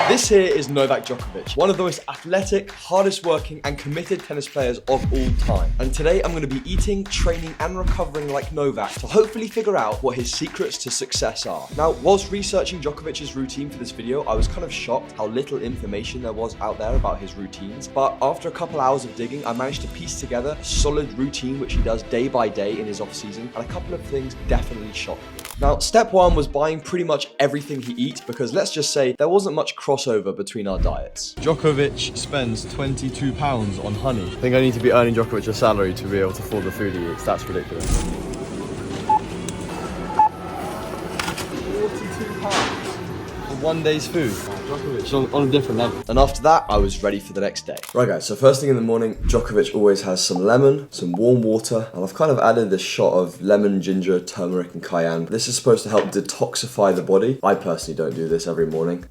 This here is Novak Djokovic, one of the most athletic, hardest working and committed tennis players of all time. And today I'm going to be eating, training and recovering like Novak to hopefully figure out what his secrets to success are. Now, whilst researching Djokovic's routine for this video, I was kind of shocked how little information there was out there about his routines. But after a couple hours of digging, I managed to piece together a solid routine which he does day by day in his off season, and a couple of things definitely shocked me. Now, step one was buying pretty much everything he eats because let's just say there wasn't much crossover between our diets. Djokovic spends £22 on honey. I think I need to be earning Djokovic a salary to be able to afford the food he eats. That's ridiculous. £42 for 1 day's food. Djokovic on a different level. And after that, I was ready for the next day. Right guys, so first thing in the morning, Djokovic always has some lemon, some warm water, and I've kind of added this shot of lemon, ginger, turmeric and cayenne. This is supposed to help detoxify the body. I personally don't do this every morning.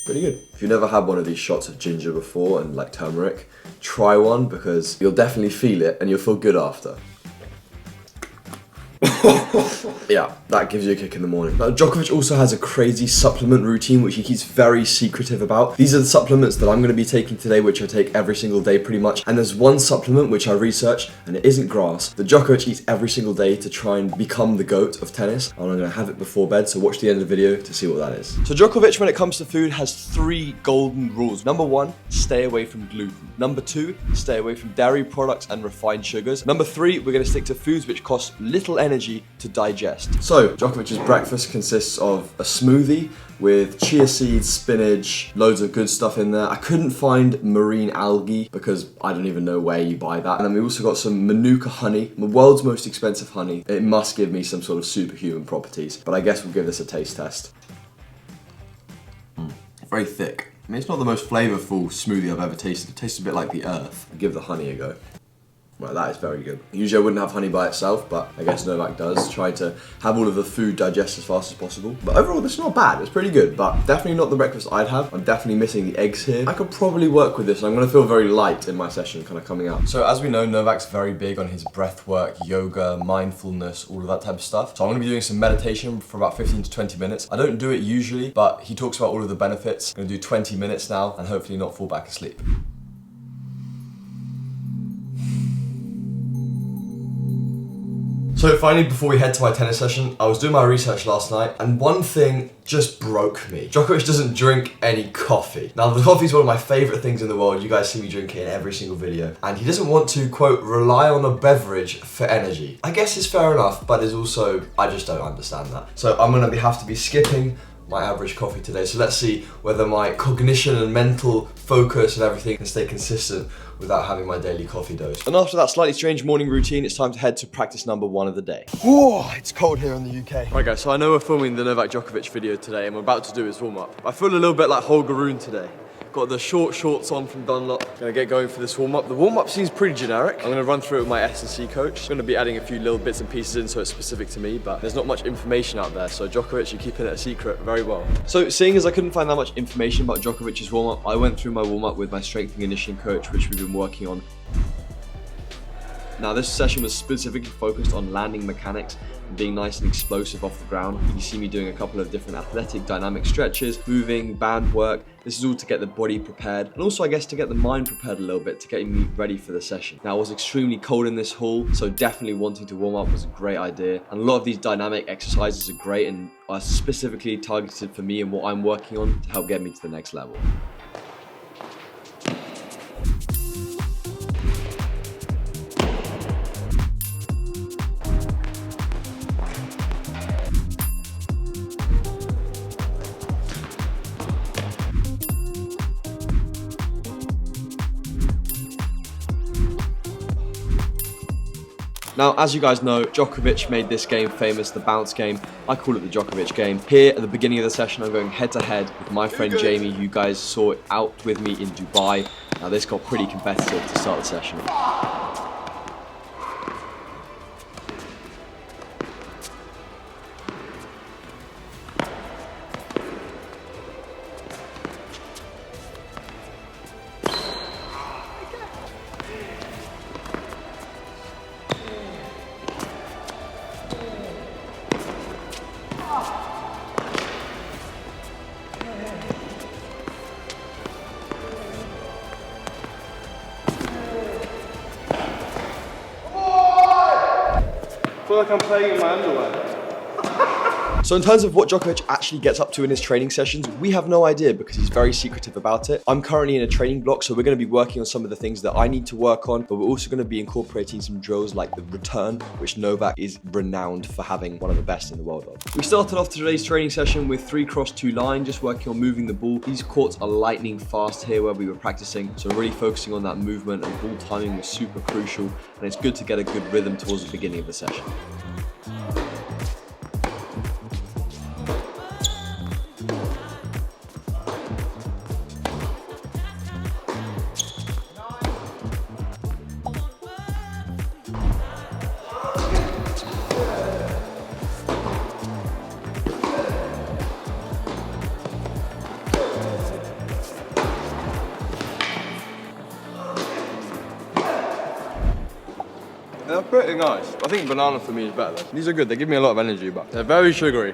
Pretty good. If you've never had one of these shots of ginger before and like turmeric, try one because you'll definitely feel it and you'll feel good after. Yeah, that gives you a kick in the morning. Now, Djokovic also has a crazy supplement routine which he keeps very secretive about. These are the supplements that I'm going to be taking today, which I take every single day pretty much. And there's one supplement which I researched, and it isn't grass, that Djokovic eats every single day to try and become the GOAT of tennis. And I'm going to have it before bed, so watch the end of the video to see what that is. So Djokovic, when it comes to food, has 3 golden rules. Number 1, stay away from gluten. Number 2, stay away from dairy products and refined sugars. Number 3, we're going to stick to foods which cost little energy to digest. So Djokovic's breakfast consists of a smoothie with chia seeds, spinach, loads of good stuff in there. I couldn't find marine algae because I don't even know where you buy that. And then we also got some Manuka honey, the world's most expensive honey. It must give me some sort of superhuman properties, but I guess we'll give this a taste test. Very thick. I mean, it's not the most flavorful smoothie I've ever tasted. It tastes a bit like the earth. I'll give the honey a go. Right, that is very good. Usually I wouldn't have honey by itself, but I guess Novak does. Try to have all of the food digest as fast as possible. But overall, it's not bad. It's pretty good, but definitely not the breakfast I'd have. I'm definitely missing the eggs here. I could probably work with this, and I'm gonna feel very light in my session kind of coming out. So as we know, Novak's very big on his breath work, yoga, mindfulness, all of that type of stuff. So I'm gonna be doing some meditation for about 15 to 20 minutes. I don't do it usually, but he talks about all of the benefits. I'm gonna do 20 minutes now and hopefully not fall back asleep. So finally, before we head to my tennis session, I was doing my research last night and one thing just broke me. Djokovic doesn't drink any coffee. Now, the coffee is one of my favorite things in the world. You guys see me drink it in every single video. And he doesn't want to, quote, rely on a beverage for energy. I guess it's fair enough, but it's also, I just don't understand that. So I'm gonna have to be skipping my average coffee today. So let's see whether my cognition and mental focus and everything can stay consistent without having my daily coffee dose. And after that slightly strange morning routine, it's time to head to practice number 1 of the day. Whoa, it's cold here in the UK. Right guys, so I know we're filming the Novak Djokovic video today and we're about to do his warm-up. I feel a little bit like Holgaroon today. Got the short shorts on from Dunlop. Gonna get going for this warm-up. The warm-up seems pretty generic. I'm gonna run through it with my S&C coach. I'm gonna be adding a few little bits and pieces in so it's specific to me, but there's not much information out there, so Djokovic, you're keeping it a secret very well. So seeing as I couldn't find that much information about Djokovic's warm-up, I went through my warm-up with my strength and conditioning coach, which we've been working on. Now this session was specifically focused on landing mechanics and being nice and explosive off the ground. You see me doing a couple of different athletic dynamic stretches, moving, band work. This is all to get the body prepared and also I guess to get the mind prepared a little bit to get me ready for the session. Now it was extremely cold in this hall, so definitely wanting to warm up was a great idea. And a lot of these dynamic exercises are great and are specifically targeted for me and what I'm working on to help get me to the next level. Now, as you guys know, Djokovic made this game famous, the bounce game. I call it the Djokovic game. Here at the beginning of the session, I'm going head to head with my friend Jamie, who you guys saw out with me in Dubai. Now, this got pretty competitive to start the session. feel like I'm playing in my underwear. So in terms of what Djokovic actually gets up to in his training sessions, we have no idea because he's very secretive about it. I'm currently in a training block, so we're going to be working on some of the things that I need to work on, but we're also going to be incorporating some drills like the return, which Novak is renowned for having one of the best in the world of. We started off today's training session with 3x2 line, just working on moving the ball. These courts are lightning fast here where we were practicing, so really focusing on that movement, and ball timing was super crucial, and it's good to get a good rhythm towards the beginning of the session. They're pretty nice. I think banana for me is better though. These are good, they give me a lot of energy, but they're very sugary.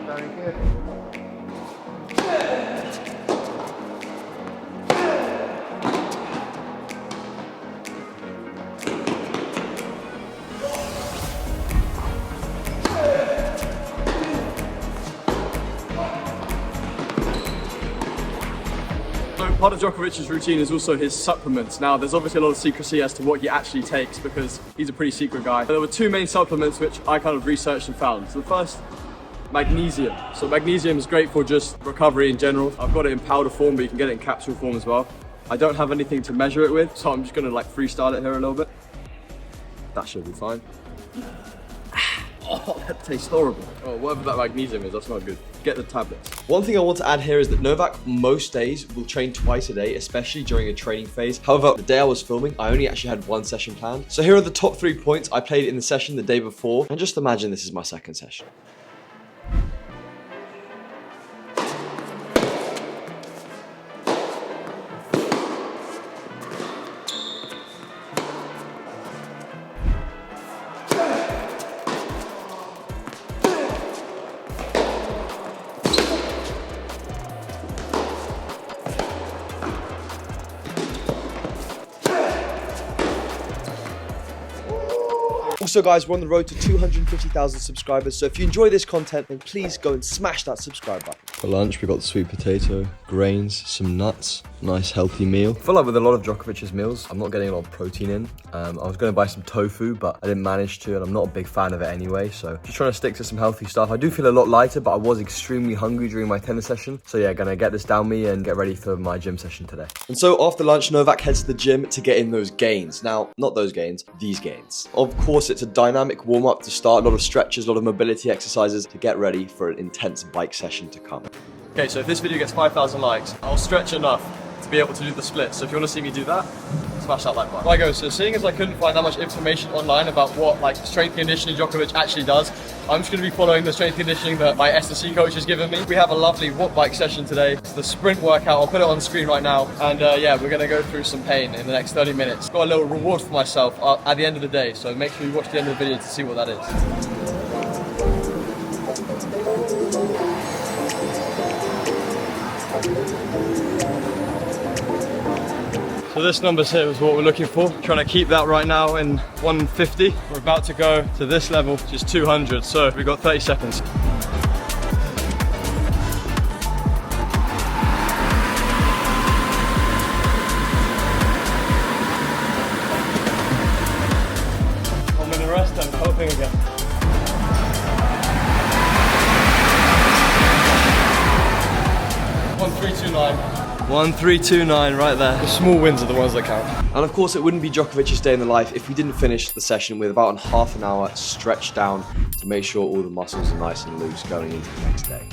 Very good. Part of Djokovic's routine is also his supplements. Now, there's obviously a lot of secrecy as to what he actually takes because he's a pretty secret guy. There were two main supplements which I kind of researched and found. So the first, magnesium. So magnesium is great for just recovery in general. I've got it in powder form, but you can get it in capsule form as well. I don't have anything to measure it with, so I'm just gonna like freestyle it here a little bit. That should be fine. Oh, that tastes horrible. Oh, whatever that magnesium is, that's not good. Get the tablets. One thing I want to add here is that Novak most days will train twice a day, especially during a training phase. However, the day I was filming, I only actually had one session planned. So here are the top 3 points I played in the session the day before, and just imagine this is my second session. Also guys, we're on the road to 250,000 subscribers, so if you enjoy this content, then please go and smash that subscribe button. For lunch, we got the sweet potato, grains, some nuts, nice healthy meal. I feel like with a lot of Djokovic's meals, I'm not getting a lot of protein in. I was gonna buy some tofu, but I didn't manage to, and I'm not a big fan of it anyway, so just trying to stick to some healthy stuff. I do feel a lot lighter, but I was extremely hungry during my tennis session. So yeah, gonna get this down me and get ready for my gym session today. And so after lunch, Novak heads to the gym to get in those gains. Now, not those gains, these gains. Of course, it's a dynamic warm-up to start, a lot of stretches, a lot of mobility exercises to get ready for an intense bike session to come. Okay, so if this video gets 5,000 likes, I'll stretch enough to be able to do the split. So if you want to see me do that, smash that like button. Right guys, so seeing as I couldn't find that much information online about what like strength conditioning Djokovic actually does, I'm just going to be following the strength conditioning that my S&C coach has given me. We have a lovely watt bike session today. It's the sprint workout. I'll put it on the screen right now. And yeah, we're going to go through some pain in the next 30 minutes. Got a little reward for myself at the end of the day. So make sure you watch the end of the video to see what that is. So this number here is what we're looking for. Trying to keep that right now in 150. We're about to go to this level, which is 200. So we've got 30 seconds. One minute rest and hoping again. 1329. 1329 right there. The small wins are the ones that count. And of course, it wouldn't be Djokovic's day in the life if we didn't finish the session with about half an hour stretched down to make sure all the muscles are nice and loose going into the next day.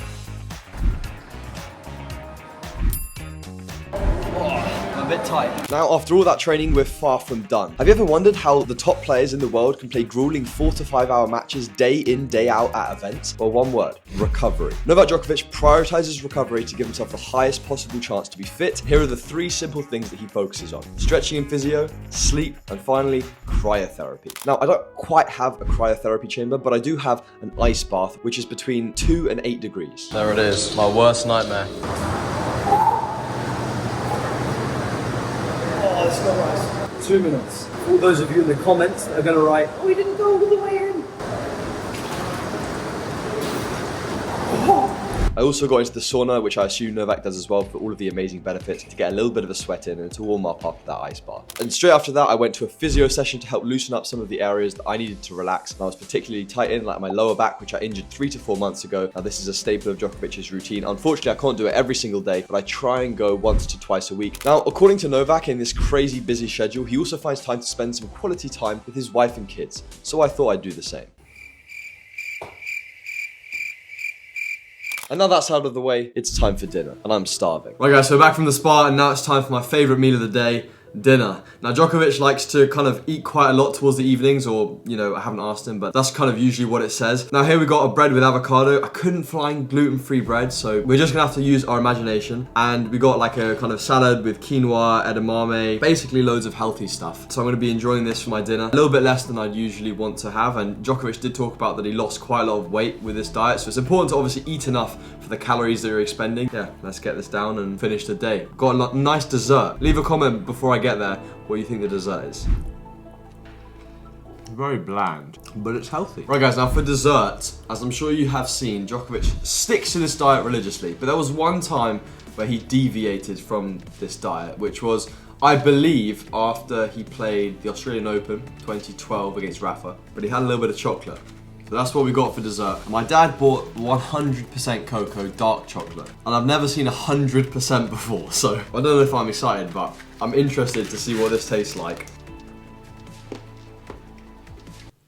A bit tight. Now, after all that training, we're far from done. Have you ever wondered how the top players in the world can play grueling 4 to 5 hour matches day in, day out at events? Well, one word, recovery. Novak Djokovic prioritizes recovery to give himself the highest possible chance to be fit. Here are the 3 simple things that he focuses on: stretching and physio, sleep, and finally, cryotherapy. Now, I don't quite have a cryotherapy chamber, but I do have an ice bath, which is between 2 and 8 degrees. There it is, my worst nightmare. Oh, that's so nice. 2 minutes. All those of you in the comments that are going to write, oh, he didn't go all the way in. I also got into the sauna, which I assume Novak does as well, for all of the amazing benefits, to get a little bit of a sweat in and to warm up after that ice bath. And straight after that, I went to a physio session to help loosen up some of the areas that I needed to relax. And I was particularly tight in, like my lower back, which I injured 3 to 4 months ago. Now this is a staple of Djokovic's routine. Unfortunately, I can't do it every single day, but I try and go once to twice a week. Now, according to Novak, in this crazy busy schedule, he also finds time to spend some quality time with his wife and kids. So I thought I'd do the same. And now that's out of the way, it's time for dinner, and I'm starving. Right guys, so back from the spa, and now it's time for my favourite meal of the day, dinner. Now Djokovic likes to kind of eat quite a lot towards the evenings, or, you know, I haven't asked him, but that's kind of usually what it says. Now here we got a bread with avocado. I couldn't find gluten-free bread, so we're just gonna have to use our imagination. And we got like a kind of salad with quinoa, edamame, basically loads of healthy stuff. So I'm gonna be enjoying this for my dinner. A little bit less than I'd usually want to have, and Djokovic did talk about that he lost quite a lot of weight with this diet, so it's important to obviously eat enough for the calories that you're expending. Yeah, let's get this down and finish the day. Got a nice dessert. Leave a comment before I get there what you think the dessert is. Very bland, but it's healthy. Right guys, now for dessert, as I'm sure you have seen, Djokovic sticks to this diet religiously, but there was one time where he deviated from this diet, which was, I believe, after he played the Australian Open 2012 against Rafa, but he had a little bit of chocolate. So that's what we got for dessert. My dad bought 100% cocoa dark chocolate, and I've never seen 100% before, so I don't know if I'm excited, but I'm interested to see what this tastes like.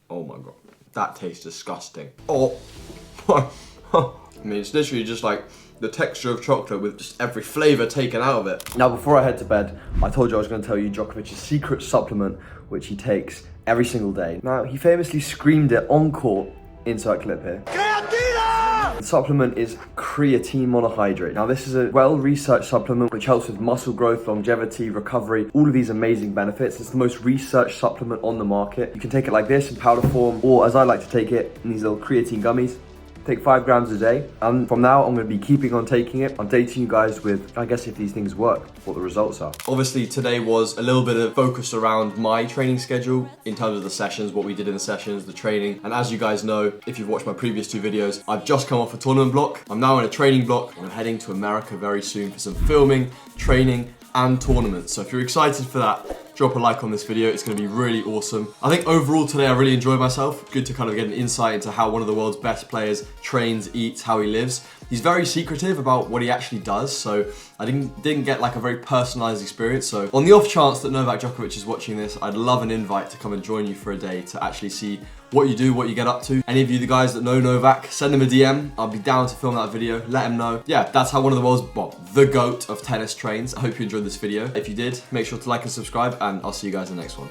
Oh my god, that tastes disgusting. Oh, I mean, it's literally just like the texture of chocolate with just every flavour taken out of it. Now, before I head to bed, I told you I was going to tell you Djokovic's secret supplement, which he takes every single day. Now, he famously screamed it on court into that clip here. The supplement is creatine monohydrate. Now, this is a well-researched supplement which helps with muscle growth, longevity, recovery, all of these amazing benefits. It's the most researched supplement on the market. You can take it like this in powder form, or as I like to take it, in these little creatine gummies. Take 5 grams a day, and from now I'm going to be keeping on taking it, updating you guys with, I guess, if these things work, what the results are. Obviously today was a little bit of focus around my training schedule in terms of the sessions, what we did in the sessions, the training, and as you guys know, if you've watched my previous 2 videos, I've just come off a tournament block. I'm now in a training block, and I'm heading to America very soon for some filming, training, and tournaments. So if you're excited for that, drop a like on this video. It's going to be really awesome. I think overall today I really enjoyed myself. Good to kind of get an insight into how one of the world's best players trains, eats, how he lives. He's very secretive about what he actually does, so I didn't get like a very personalized experience. So on the off chance that Novak Djokovic is watching this, I'd love an invite to come and join you for a day to actually see what you do, what you get up to. Any of you, the guys that know Novak, send him a DM. I'll be down to film that video, let him know. Yeah, that's how one of the world's, well, the GOAT of tennis trains. I hope you enjoyed this video. If you did, make sure to like and subscribe, and I'll see you guys in the next one.